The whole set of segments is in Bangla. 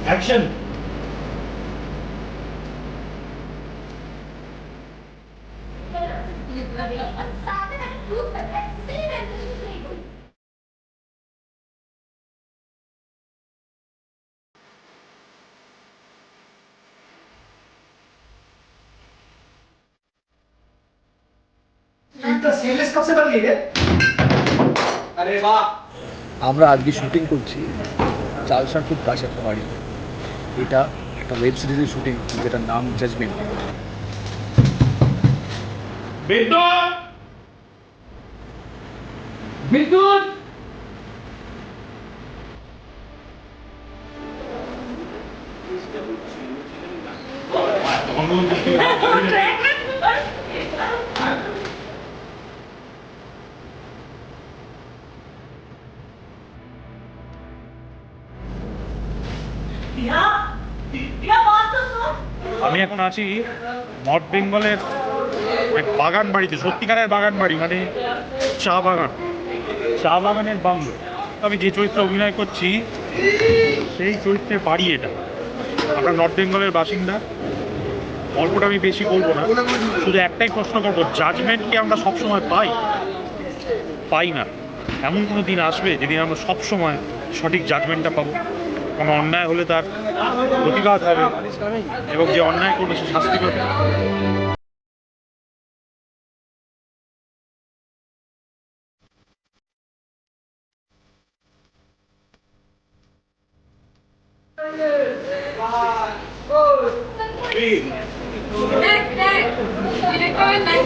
অ্যাকশন। আমরা আজকে শুটিং করছি চালসার খুব কাছে একটা বাড়ি। এটা একটা ওয়েব সিরিজের শুটিং, যেটার নাম জাজমেন্ট। বিদ্যুৎ, বিদ্যুৎ। আমি এখন আছি নর্থ বেঙ্গলের এক বাগান বাড়িতে, সত্যিকারের বাগান বাড়ি, মানে চা বাগান, চা বাগানের বাংলো। আমি যে চরিত্রে অভিনয় করছি সেই চরিত্রের বাড়ি এটা। আমরা নর্থ বেঙ্গলের বাসিন্দা। গল্পটা আমি বেশি বলবো না, শুধু একটাই প্রশ্ন করবো, জাজমেন্ট কি আমরা সবসময় পাই না? এমন কোনো দিন আসবে যেদিন আমরা সবসময় সঠিক জাজমেন্টটা পাবো? কোনো অন্যায় হলে তার প্রতিবাদ হবে এবং যে অন্যায় করবে সে শাস্তি পাবে।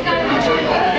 Next.